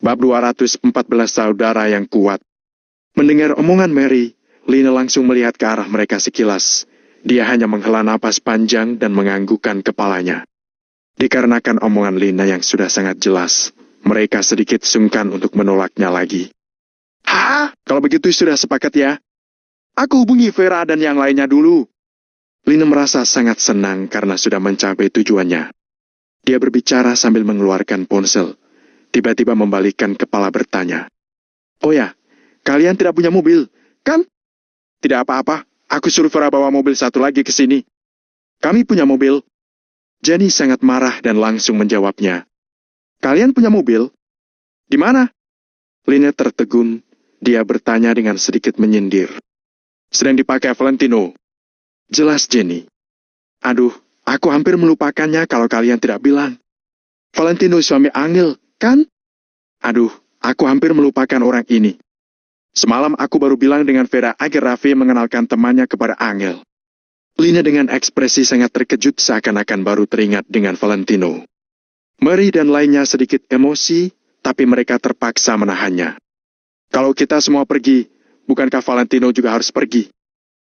Bab 214 Saudara yang Kuat. Mendengar omongan Mary, Lina langsung melihat ke arah mereka sekilas. Dia hanya menghela napas panjang dan menganggukkan kepalanya. Dikarenakan omongan Lina yang sudah sangat jelas, mereka sedikit sungkan untuk menolaknya lagi. Hah? Kalau begitu sudah sepakat ya? Aku hubungi Vera dan yang lainnya dulu. Lina merasa sangat senang karena sudah mencapai tujuannya. Dia berbicara sambil mengeluarkan ponsel. Tiba-tiba membalikkan kepala bertanya. Oh ya, kalian tidak punya mobil, kan? Tidak apa-apa, aku suruh Vera bawa mobil satu lagi ke sini. Kami punya mobil. Jenny sangat marah dan langsung menjawabnya. Kalian punya mobil? Di mana? Lina tertegun. Dia bertanya dengan sedikit menyindir. Sedang dipakai Valentino. Jelas Jenny. Aduh, aku hampir melupakannya kalau kalian tidak bilang. Valentino suami Angel, kan? Aduh, aku hampir melupakan orang ini. Semalam aku baru bilang dengan Vera agar Raffi mengenalkan temannya kepada Angel. Lina dengan ekspresi sangat terkejut seakan-akan baru teringat dengan Valentino. Mary dan lainnya sedikit emosi, tapi mereka terpaksa menahannya. Kalau kita semua pergi, bukankah Valentino juga harus pergi?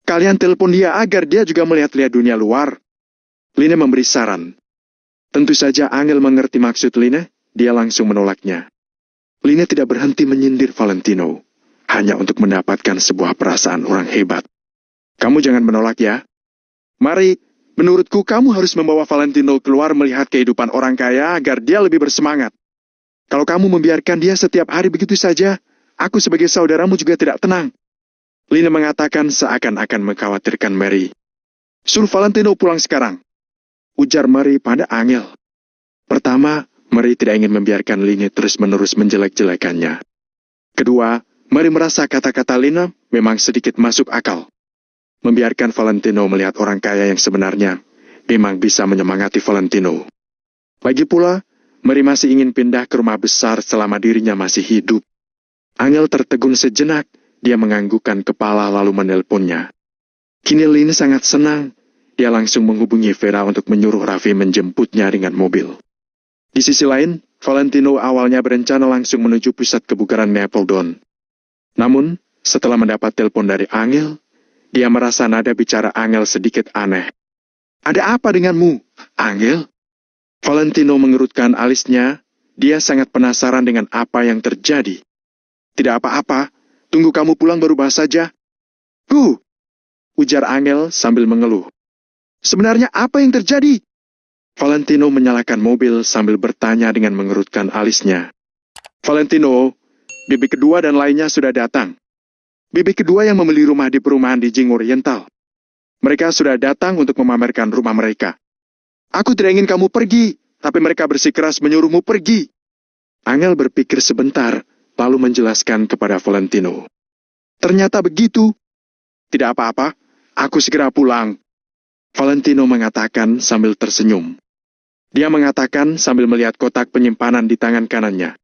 Kalian telepon dia agar dia juga melihat-lihat dunia luar. Lina memberi saran. Tentu saja Angel mengerti maksud Lina, dia langsung menolaknya. Lina tidak berhenti menyindir Valentino, hanya untuk mendapatkan sebuah perasaan orang hebat. Kamu jangan menolak ya. Mari, menurutku kamu harus membawa Valentino keluar melihat kehidupan orang kaya agar dia lebih bersemangat. Kalau kamu membiarkan dia setiap hari begitu saja, aku sebagai saudaramu juga tidak tenang. Lina mengatakan seakan-akan mengkhawatirkan Mary. Suruh Valentino pulang sekarang, ujar Mary pada Angel. Pertama, Mary tidak ingin membiarkan Lina terus-menerus menjelek-jelekannya. Kedua, Mary merasa kata-kata Lina memang sedikit masuk akal. Membiarkan Valentino melihat orang kaya yang sebenarnya memang bisa menyemangati Valentino. Lagi pula, Mary masih ingin pindah ke rumah besar selama dirinya masih hidup. Angel tertegun sejenak, dia menganggukkan kepala lalu menelponnya. Kini Lina sangat senang, dia langsung menghubungi Vera untuk menyuruh Raffi menjemputnya dengan mobil. Di sisi lain, Valentino awalnya berencana langsung menuju pusat kebugaran Mapledon. Namun, setelah mendapat telepon dari Angel, dia merasa nada bicara Angel sedikit aneh. Ada apa denganmu, Angel? Valentino mengerutkan alisnya, dia sangat penasaran dengan apa yang terjadi. Tidak apa-apa, tunggu kamu pulang baru bahas saja. Ujar Angel sambil mengeluh. Sebenarnya apa yang terjadi? Valentino menyalakan mobil sambil bertanya dengan mengerutkan alisnya. Valentino, bibi kedua dan lainnya sudah datang. Bibi kedua yang membeli rumah di perumahan di Jing Oriental. Mereka sudah datang untuk memamerkan rumah mereka. Aku tidak ingin kamu pergi, tapi mereka bersikeras menyuruhmu pergi. Angel berpikir sebentar, lalu menjelaskan kepada Valentino. Ternyata begitu. Tidak apa-apa, aku segera pulang. Valentino mengatakan sambil tersenyum. Dia mengatakan sambil melihat kotak penyimpanan di tangan kanannya.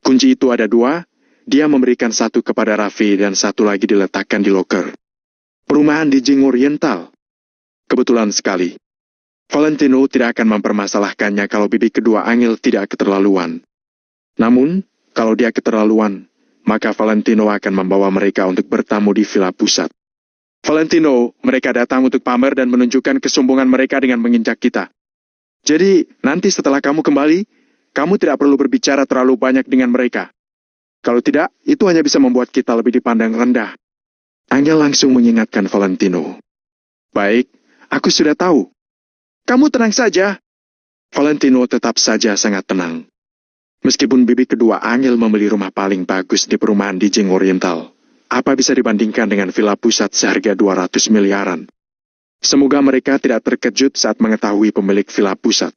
Kunci itu ada 2, dia memberikan satu kepada Raffi dan satu lagi diletakkan di loker. Perumahan di Jing Oriental. Kebetulan sekali. Valentino tidak akan mempermasalahkannya kalau bibi kedua Angel tidak keterlaluan. Namun, kalau dia keterlaluan, maka Valentino akan membawa mereka untuk bertamu di villa pusat. Valentino, mereka datang untuk pamer dan menunjukkan kesombongan mereka dengan menginjak kita. Jadi, nanti setelah kamu kembali, kamu tidak perlu berbicara terlalu banyak dengan mereka. Kalau tidak, itu hanya bisa membuat kita lebih dipandang rendah. Angel langsung mengingatkan Valentino. Baik, aku sudah tahu. Kamu tenang saja. Valentino tetap saja sangat tenang. Meskipun bibi kedua Angel membeli rumah paling bagus di perumahan di Jing Oriental, apa bisa dibandingkan dengan villa pusat seharga 200 miliaran? Semoga mereka tidak terkejut saat mengetahui pemilik villa pusat.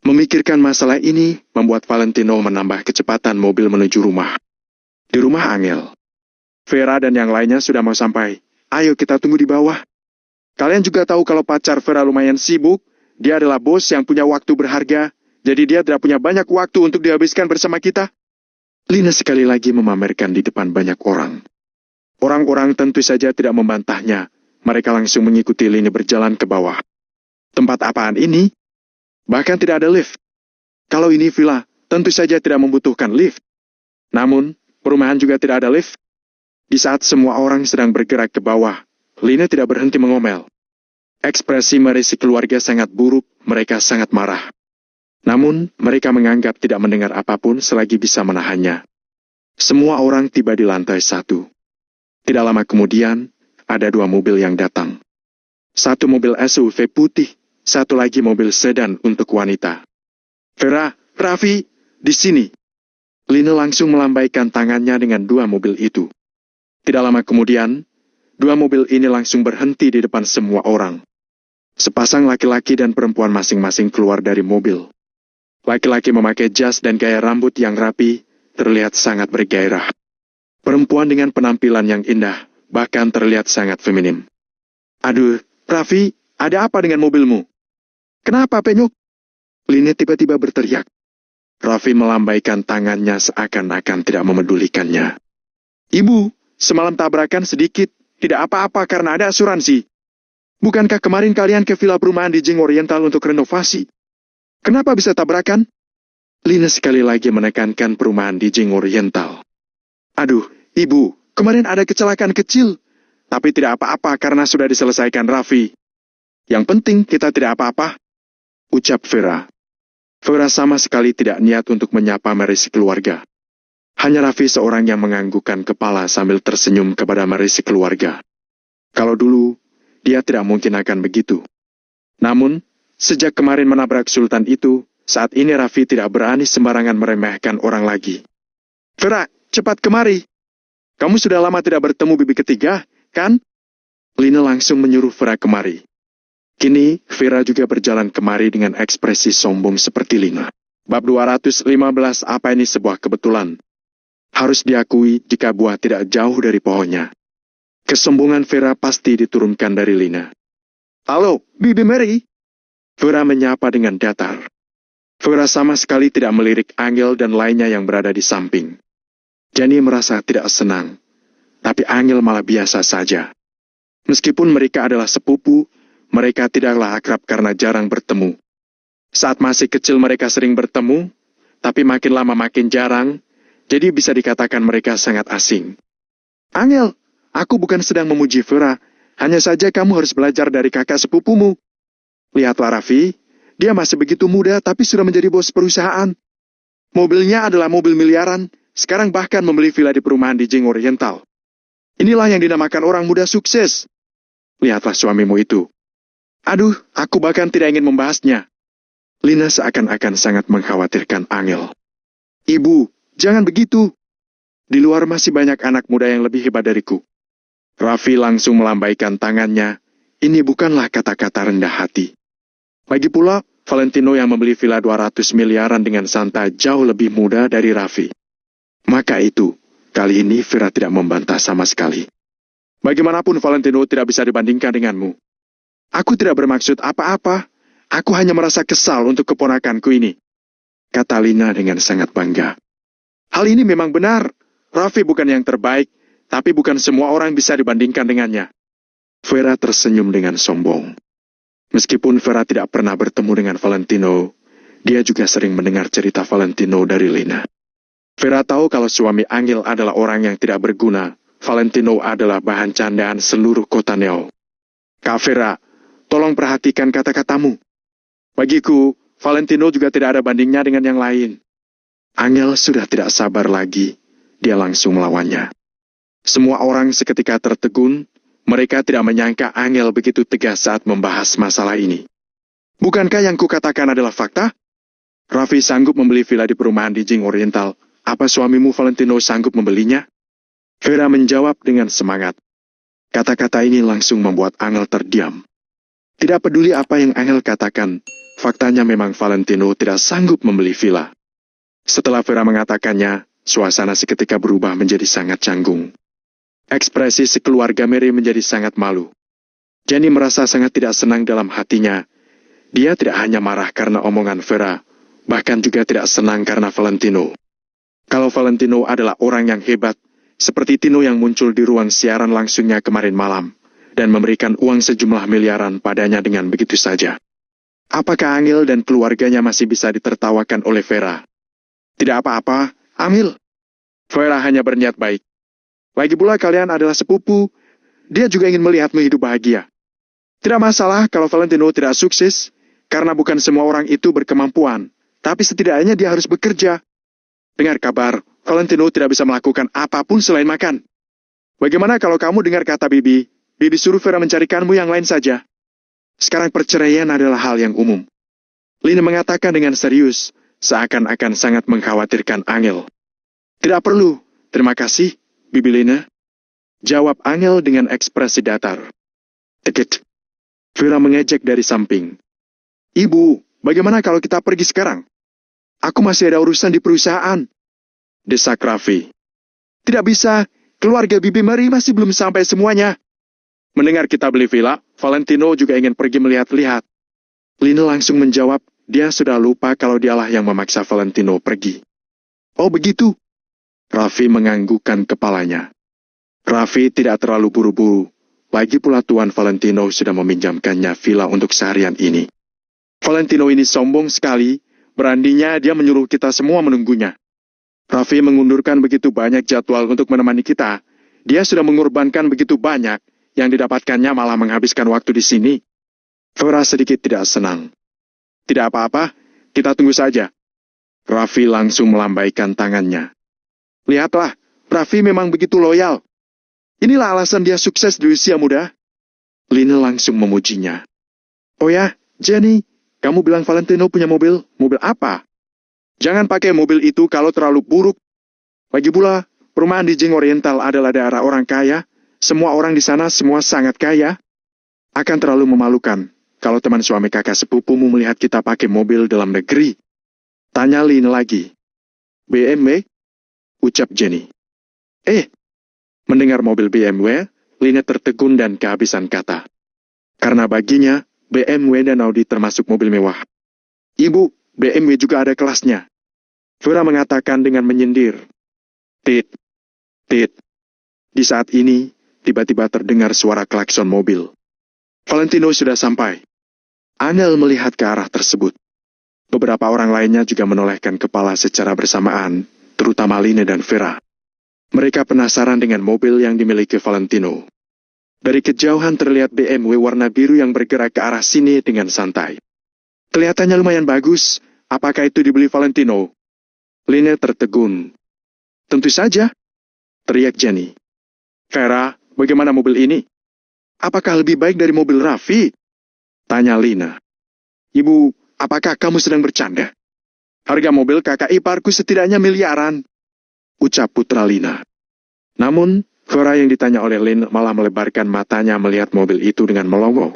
Memikirkan masalah ini membuat Valentino menambah kecepatan mobil menuju rumah. Di rumah Angel, Vera dan yang lainnya sudah mau sampai. Ayo kita tunggu di bawah. Kalian juga tahu kalau pacar Vera lumayan sibuk, dia adalah bos yang punya waktu berharga, jadi dia tidak punya banyak waktu untuk dihabiskan bersama kita. Lina sekali lagi memamerkan di depan banyak orang. Orang-orang tentu saja tidak membantahnya. Mereka langsung mengikuti Lina berjalan ke bawah. Tempat apaan ini? Bahkan tidak ada lift. Kalau ini villa, tentu saja tidak membutuhkan lift. Namun, perumahan juga tidak ada lift. Di saat semua orang sedang bergerak ke bawah, Lina tidak berhenti mengomel. Ekspresi mereka keluarga sangat buruk, mereka sangat marah. Namun, mereka menganggap tidak mendengar apapun selagi bisa menahannya. Semua orang tiba di lantai 1. Tidak lama kemudian, ada 2 mobil yang datang. Satu mobil SUV putih, satu lagi mobil sedan untuk wanita. Vera, Raffi, di sini. Lina langsung melambaikan tangannya dengan 2 mobil itu. Tidak lama kemudian, 2 mobil ini langsung berhenti di depan semua orang. Sepasang laki-laki dan perempuan masing-masing keluar dari mobil. Laki-laki memakai jas dan gaya rambut yang rapi, terlihat sangat bergairah. Perempuan dengan penampilan yang indah, bahkan terlihat sangat feminim. Aduh, Raffi, ada apa dengan mobilmu? Kenapa, Penyok? Lina tiba-tiba berteriak. Raffi melambaikan tangannya seakan-akan tidak memedulikannya. Ibu, semalam tabrakan sedikit, tidak apa-apa karena ada asuransi. Bukankah kemarin kalian ke villa perumahan di Jing Oriental untuk renovasi? Kenapa bisa tabrakan? Lina sekali lagi menekankan perumahan di Jing Oriental. Aduh, ibu, kemarin ada kecelakaan kecil. Tapi tidak apa-apa karena sudah diselesaikan Raffi. Yang penting kita tidak apa-apa, ucap Vera. Vera sama sekali tidak niat untuk menyapa Mary keluarga. Hanya Raffi seorang yang menganggukkan kepala sambil tersenyum kepada Mary keluarga. Kalau dulu, dia tidak mungkin akan begitu. Namun, sejak kemarin menabrak Sultan itu, saat ini Raffi tidak berani sembarangan meremehkan orang lagi. Vera, cepat kemari. Kamu sudah lama tidak bertemu bibi ketiga, kan? Lina langsung menyuruh Vera kemari. Kini, Vera juga berjalan kemari dengan ekspresi sombong seperti Lina. Bab 215, apa ini sebuah kebetulan? Harus diakui jika buah tidak jauh dari pohonnya. Kesombongan Vera pasti diturunkan dari Lina. Halo, Bibi Mary. Vera menyapa dengan datar. Vera sama sekali tidak melirik Angel dan lainnya yang berada di samping. Jenny merasa tidak senang, tapi Angel malah biasa saja. Meskipun mereka adalah sepupu, mereka tidaklah akrab karena jarang bertemu. Saat masih kecil mereka sering bertemu, tapi makin lama makin jarang, jadi bisa dikatakan mereka sangat asing. Angel, aku bukan sedang memuji Vera, hanya saja kamu harus belajar dari kakak sepupumu. Lihatlah Raffi, dia masih begitu muda tapi sudah menjadi bos perusahaan. Mobilnya adalah mobil miliaran, sekarang bahkan membeli villa di perumahan di Jing Oriental. Inilah yang dinamakan orang muda sukses. Lihatlah suamimu itu. Aduh, aku bahkan tidak ingin membahasnya. Lina seakan-akan sangat mengkhawatirkan Angel. Ibu, jangan begitu. Di luar masih banyak anak muda yang lebih hebat dariku. Raffi langsung melambaikan tangannya. Ini bukanlah kata-kata rendah hati. Lagi pula, Valentino yang membeli villa 200 miliaran dengan santai jauh lebih muda dari Raffi. Maka itu, kali ini Vera tidak membantah sama sekali. Bagaimanapun Valentino tidak bisa dibandingkan denganmu. Aku tidak bermaksud apa-apa, aku hanya merasa kesal untuk keponakanku ini. Kata Lina dengan sangat bangga. Hal ini memang benar, Raffi bukan yang terbaik, tapi bukan semua orang bisa dibandingkan dengannya. Vera tersenyum dengan sombong. Meskipun Vera tidak pernah bertemu dengan Valentino, dia juga sering mendengar cerita Valentino dari Lina. Vera tahu kalau suami Angel adalah orang yang tidak berguna, Valentino adalah bahan candaan seluruh kota Neo. Kak Vera, tolong perhatikan kata-katamu. Bagiku, Valentino juga tidak ada bandingnya dengan yang lain. Angel sudah tidak sabar lagi, dia langsung melawannya. Semua orang seketika tertegun, mereka tidak menyangka Angel begitu tegas saat membahas masalah ini. Bukankah yang kukatakan adalah fakta? Raffi sanggup membeli villa di perumahan di Jing Oriental. Apa suamimu Valentino sanggup membelinya? Vera menjawab dengan semangat. Kata-kata ini langsung membuat Angel terdiam. Tidak peduli apa yang Angel katakan, faktanya memang Valentino tidak sanggup membeli villa. Setelah Vera mengatakannya, suasana seketika berubah menjadi sangat canggung. Ekspresi sekeluarga Mary menjadi sangat malu. Jenny merasa sangat tidak senang dalam hatinya. Dia tidak hanya marah karena omongan Vera, bahkan juga tidak senang karena Valentino. Kalau Valentino adalah orang yang hebat, seperti Tino yang muncul di ruang siaran langsungnya kemarin malam, dan memberikan uang sejumlah miliaran padanya dengan begitu saja. Apakah Angel dan keluarganya masih bisa ditertawakan oleh Vera? Tidak apa-apa, Amil. Vera hanya berniat baik. Lagi pula kalian adalah sepupu, dia juga ingin melihatmu hidup bahagia. Tidak masalah kalau Valentino tidak sukses, karena bukan semua orang itu berkemampuan, tapi setidaknya dia harus bekerja. Dengar kabar, Valentino tidak bisa melakukan apapun selain makan. Bagaimana kalau kamu dengar kata Bibi? Bibi suruh Vera mencarikanmu yang lain saja. Sekarang perceraian adalah hal yang umum. Lina mengatakan dengan serius, seakan-akan sangat mengkhawatirkan Angel. Tidak perlu, terima kasih, Bibi Lina. Jawab Angel dengan ekspresi datar. Tekit. Vera mengejek dari samping. Ibu, bagaimana kalau kita pergi sekarang? Aku masih ada urusan di perusahaan. Desak Raffi. Tidak bisa, keluarga Bibi Mary masih belum sampai semuanya. Mendengar kita beli villa, Valentino juga ingin pergi melihat-lihat. Lina langsung menjawab, dia sudah lupa kalau dialah yang memaksa Valentino pergi. Oh begitu? Raffi menganggukkan kepalanya. Raffi tidak terlalu buru-buru. Lagi pula Tuan Valentino sudah meminjamkannya villa untuk seharian ini. Valentino ini sombong sekali, beraninya dia menyuruh kita semua menunggunya. Raffi mengundurkan begitu banyak jadwal untuk menemani kita. Dia sudah mengorbankan begitu banyak, yang didapatkannya malah menghabiskan waktu di sini. Vera sedikit tidak senang. Tidak apa-apa, kita tunggu saja. Raffi langsung melambaikan tangannya. Lihatlah, Raffi memang begitu loyal. Inilah alasan dia sukses di usia muda. Lina langsung memujinya. Oh ya, Jenny, kamu bilang Valentino punya mobil. Mobil apa? Jangan pakai mobil itu kalau terlalu buruk. Lagi pula, perumahan di Jing Oriental adalah daerah orang kaya. Semua orang di sana semua sangat kaya. Akan terlalu memalukan kalau teman suami kakak sepupumu melihat kita pakai mobil dalam negeri. Tanya Lina lagi. BMW? Ucap Jenny. Mendengar mobil BMW, Lina tertegun dan kehabisan kata. Karena baginya, BMW dan Audi termasuk mobil mewah. Ibu, BMW juga ada kelasnya. Vera mengatakan dengan menyindir. Tit. Di saat ini, tiba-tiba terdengar suara klakson mobil. Valentino sudah sampai. Angel melihat ke arah tersebut. Beberapa orang lainnya juga menolehkan kepala secara bersamaan, terutama Lina dan Vera. Mereka penasaran dengan mobil yang dimiliki Valentino. Dari kejauhan terlihat BMW warna biru yang bergerak ke arah sini dengan santai. Kelihatannya lumayan bagus. Apakah itu dibeli Valentino? Lina tertegun. Tentu saja, teriak Jenny. Vera, bagaimana mobil ini? Apakah lebih baik dari mobil Raffi? Tanya Lina. Ibu, apakah kamu sedang bercanda? Harga mobil kakak iparku setidaknya miliaran. Ucap putra Lina. Namun, Vera yang ditanya oleh Lin malah melebarkan matanya melihat mobil itu dengan melongo.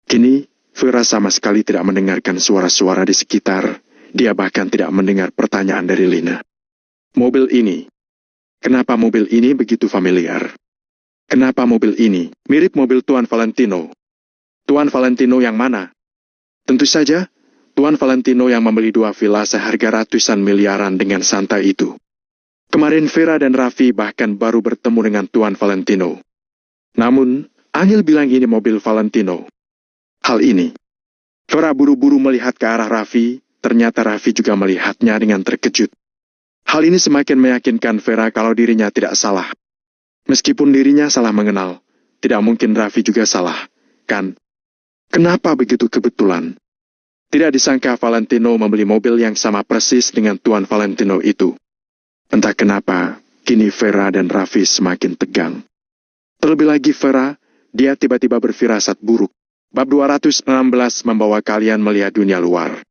Kini, Vera sama sekali tidak mendengarkan suara-suara di sekitar. Dia bahkan tidak mendengar pertanyaan dari Lina. Mobil ini. Kenapa mobil ini begitu familiar? Kenapa mobil ini mirip mobil Tuan Valentino? Tuan Valentino yang mana? Tentu saja, Tuan Valentino yang membeli 2 villa seharga ratusan miliaran dengan santai itu. Kemarin Vera dan Raffi bahkan baru bertemu dengan Tuan Valentino. Namun, Angel bilang ini mobil Valentino. Hal ini. Vera buru-buru melihat ke arah Raffi, ternyata Raffi juga melihatnya dengan terkejut. Hal ini semakin meyakinkan Vera kalau dirinya tidak salah. Meskipun dirinya salah mengenal, tidak mungkin Raffi juga salah, kan? Kenapa begitu kebetulan? Tidak disangka Valentino membeli mobil yang sama persis dengan Tuan Valentino itu. Entah kenapa, kini Vera dan Raffi semakin tegang. Terlebih lagi Vera, dia tiba-tiba berfirasat buruk. Bab 216 membawa kalian melihat dunia luar.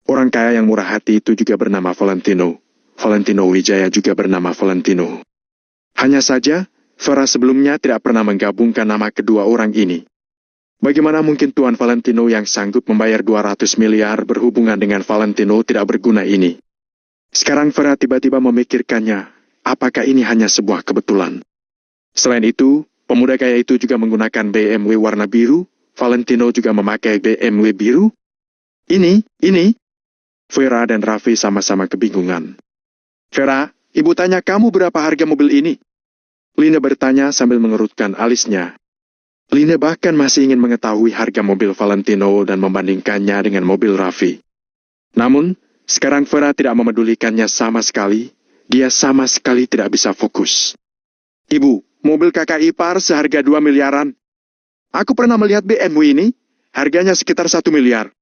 Orang kaya yang murah hati itu juga bernama Valentino. Valentino Wijaya juga bernama Valentino. Hanya saja, Vera sebelumnya tidak pernah menggabungkan nama kedua orang ini. Bagaimana mungkin Tuan Valentino yang sanggup membayar 200 miliar berhubungan dengan Valentino tidak berguna ini? Sekarang Vera tiba-tiba memikirkannya, apakah ini hanya sebuah kebetulan? Selain itu, pemuda kaya itu juga menggunakan BMW warna biru, Valentino juga memakai BMW biru. Ini. Vera dan Raffi sama-sama kebingungan. Vera, ibu tanya kamu berapa harga mobil ini? Lina bertanya sambil mengerutkan alisnya. Lina bahkan masih ingin mengetahui harga mobil Valentino dan membandingkannya dengan mobil Raffi. Namun, sekarang Vera tidak memedulikannya sama sekali. dia sama sekali tidak bisa fokus. Ibu, mobil kakak ipar seharga 2 miliaran. Aku pernah melihat BMW ini, harganya sekitar 1 miliar.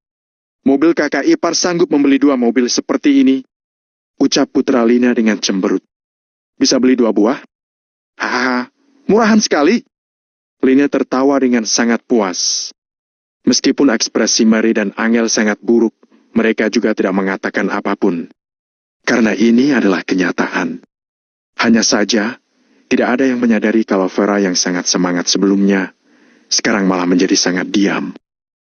Mobil kakak ipar sanggup membeli 2 mobil seperti ini, ucap putra Lina dengan cemberut. Bisa beli 2 buah? Hahaha, murahan sekali. Lina tertawa dengan sangat puas. Meskipun ekspresi Mary dan Angel sangat buruk, mereka juga tidak mengatakan apapun. Karena ini adalah kenyataan. Hanya saja, tidak ada yang menyadari kalau Vera yang sangat semangat sebelumnya, sekarang malah menjadi sangat diam.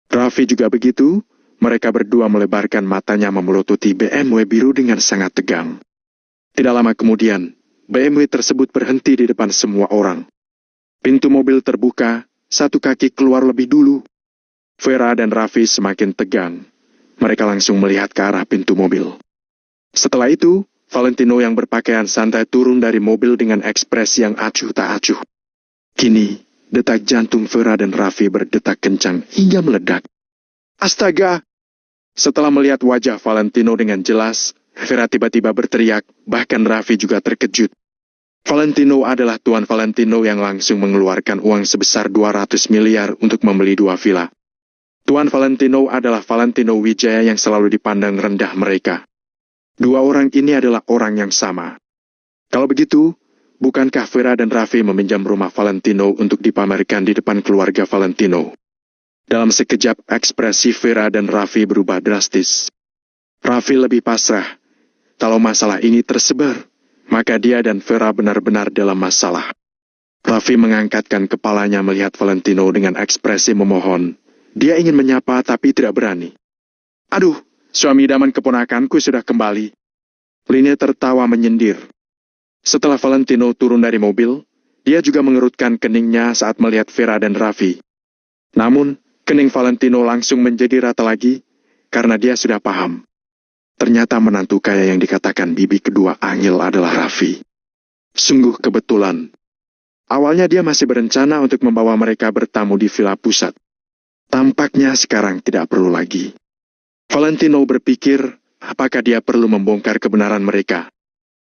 Raffi juga begitu, mereka berdua melebarkan matanya memelototi BMW biru dengan sangat tegang. Tidak lama kemudian, BMW tersebut berhenti di depan semua orang. Pintu mobil terbuka, satu kaki keluar lebih dulu. Vera dan Raffi semakin tegang. Mereka langsung melihat ke arah pintu mobil. Setelah itu, Valentino yang berpakaian santai turun dari mobil dengan ekspresi yang acuh tak acuh. Kini, detak jantung Vera dan Raffi berdetak kencang hingga meledak. Astaga! Setelah melihat wajah Valentino dengan jelas, Vera tiba-tiba berteriak, bahkan Raffi juga terkejut. Valentino adalah Tuan Valentino yang langsung mengeluarkan uang sebesar 200 miliar untuk membeli 2 villa. Tuan Valentino adalah Valentino Wijaya yang selalu dipandang rendah mereka. 2 orang ini adalah orang yang sama. Kalau begitu, bukankah Vera dan Raffi meminjam rumah Valentino untuk dipamerkan di depan keluarga Valentino? Dalam sekejap ekspresi Vera dan Raffi berubah drastis. Raffi lebih pasrah. Kalau masalah ini tersebar, maka dia dan Vera benar-benar dalam masalah. Raffi mengangkatkan kepalanya melihat Valentino dengan ekspresi memohon. Dia ingin menyapa tapi tidak berani. Aduh, suami idaman keponakanku sudah kembali. Lina tertawa menyindir. Setelah Valentino turun dari mobil, dia juga mengerutkan keningnya saat melihat Vera dan Raffi. Namun, kening Valentino langsung menjadi rata lagi, karena dia sudah paham. Ternyata menantu kaya yang dikatakan bibi kedua Angel adalah Raffi. Sungguh kebetulan. Awalnya dia masih berencana untuk membawa mereka bertamu di villa pusat. Tampaknya sekarang tidak perlu lagi. Valentino berpikir, apakah dia perlu membongkar kebenaran mereka.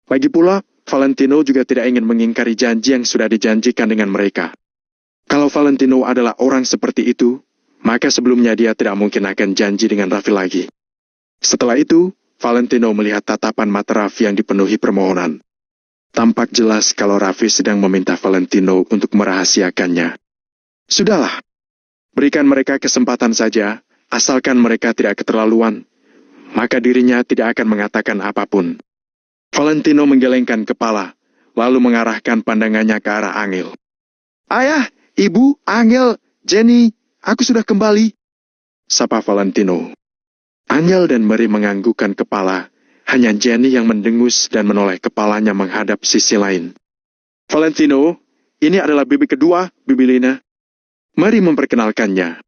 Lagi pula, Valentino juga tidak ingin mengingkari janji yang sudah dijanjikan dengan mereka. Kalau Valentino adalah orang seperti itu, maka sebelumnya dia tidak mungkin akan janji dengan Raffi lagi. Setelah itu, Valentino melihat tatapan mata Raffi yang dipenuhi permohonan. Tampak jelas kalau Raffi sedang meminta Valentino untuk merahasiakannya. Sudahlah, berikan mereka kesempatan saja, asalkan mereka tidak keterlaluan, maka dirinya tidak akan mengatakan apapun. Valentino menggelengkan kepala, lalu mengarahkan pandangannya ke arah Angel. Ayah, Ibu, Angel, Jenny, aku sudah kembali, sapa Valentino. Angel dan Mary menganggukkan kepala, hanya Jenny yang mendengus dan menoleh kepalanya menghadap sisi lain. Valentino, ini adalah bibi kedua, Bibi Lina. Mary memperkenalkannya.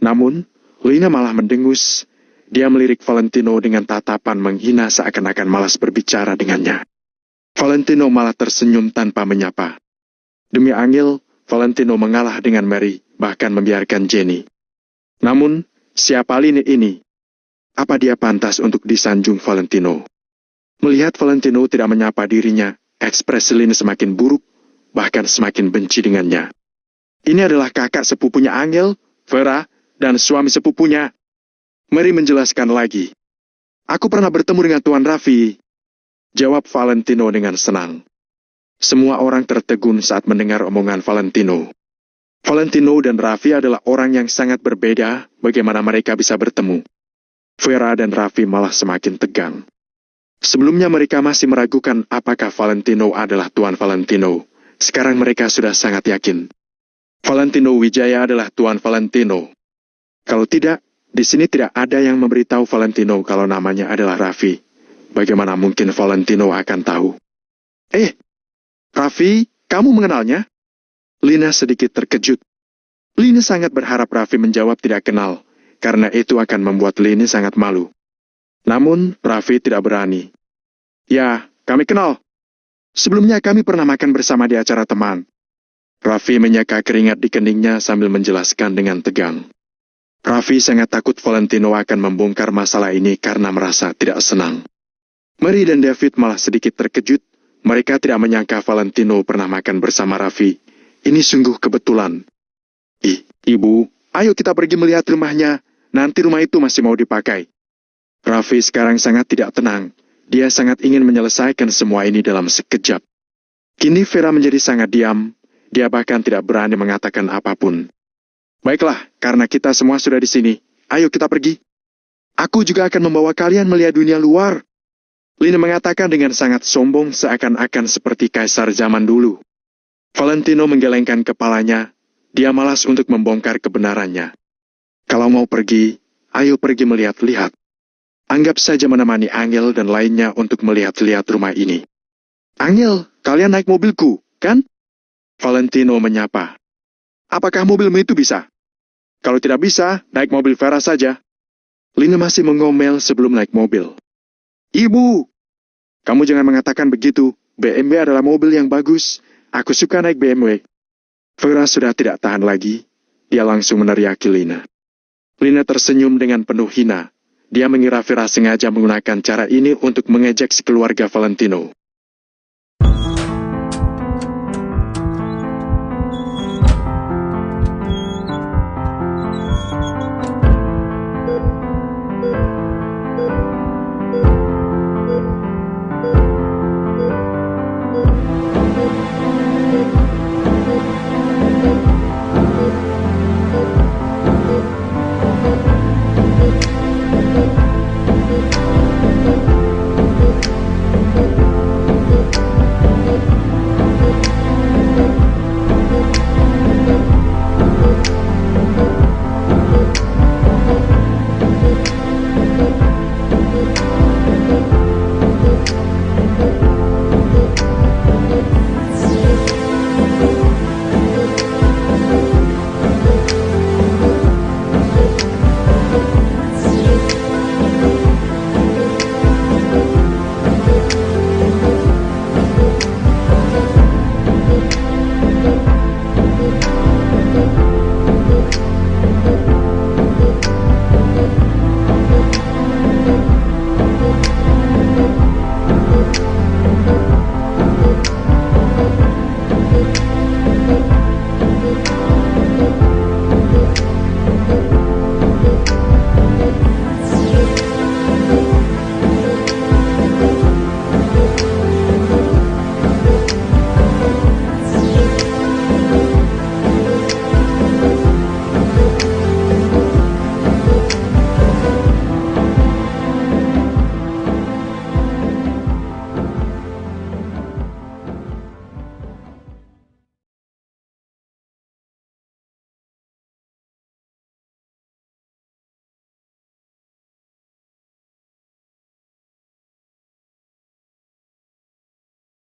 Namun, Lina malah mendengus. Dia melirik Valentino dengan tatapan menghina seakan-akan malas berbicara dengannya. Valentino malah tersenyum tanpa menyapa. Demi Angel, Valentino mengalah dengan Mary, bahkan membiarkan Jenny. Namun, siapa Lina ini? Apa dia pantas untuk disanjung Valentino? Melihat Valentino tidak menyapa dirinya, ekspresi Lina semakin buruk, bahkan semakin benci dengannya. Ini adalah kakak sepupunya Angel, Vera, dan suami sepupunya. Mary menjelaskan lagi. Aku pernah bertemu dengan Tuan Raffi, jawab Valentino dengan senang. Semua orang tertegun saat mendengar omongan Valentino. Valentino dan Raffi adalah orang yang sangat berbeda, bagaimana mereka bisa bertemu. Vera dan Raffi malah semakin tegang. Sebelumnya mereka masih meragukan apakah Valentino adalah Tuan Valentino. Sekarang mereka sudah sangat yakin. Valentino Wijaya adalah Tuan Valentino. Kalau tidak, di sini tidak ada yang memberitahu Valentino kalau namanya adalah Raffi. Bagaimana mungkin Valentino akan tahu? Raffi, kamu mengenalnya? Lina sedikit terkejut. Lina sangat berharap Raffi menjawab tidak kenal, karena itu akan membuat Lina sangat malu. Namun, Raffi tidak berani. Ya, kami kenal. Sebelumnya kami pernah makan bersama di acara teman. Raffi menyeka keringat di keningnya sambil menjelaskan dengan tegang. Raffi sangat takut Valentino akan membongkar masalah ini karena merasa tidak senang. Mary dan David malah sedikit terkejut. Mereka tidak menyangka Valentino pernah makan bersama Raffi. Ini sungguh kebetulan. Ibu, ayo kita pergi melihat rumahnya. Nanti rumah itu masih mau dipakai. Raffi sekarang sangat tidak tenang. Dia sangat ingin menyelesaikan semua ini dalam sekejap. Kini Vera menjadi sangat diam. Dia bahkan tidak berani mengatakan apapun. Baiklah, karena kita semua sudah di sini. Ayo kita pergi. Aku juga akan membawa kalian melihat dunia luar. Lina mengatakan dengan sangat sombong seakan-akan seperti kaisar zaman dulu. Valentino menggelengkan kepalanya. Dia malas untuk membongkar kebenarannya. Kalau mau pergi, ayo pergi melihat-lihat. Anggap saja menemani Angel dan lainnya untuk melihat-lihat rumah ini. Angel, kalian naik mobilku, kan? Valentino menyapa. Apakah mobilmu itu bisa? Kalau tidak bisa, naik mobil Vera saja. Lina masih mengomel sebelum naik mobil. Ibu, kamu jangan mengatakan begitu. BMW adalah mobil yang bagus. Aku suka naik BMW. Vera sudah tidak tahan lagi. Dia langsung meneriaki Lina. Lina tersenyum dengan penuh hina. Dia mengira Vera sengaja menggunakan cara ini untuk mengejek sekeluarga Valentino.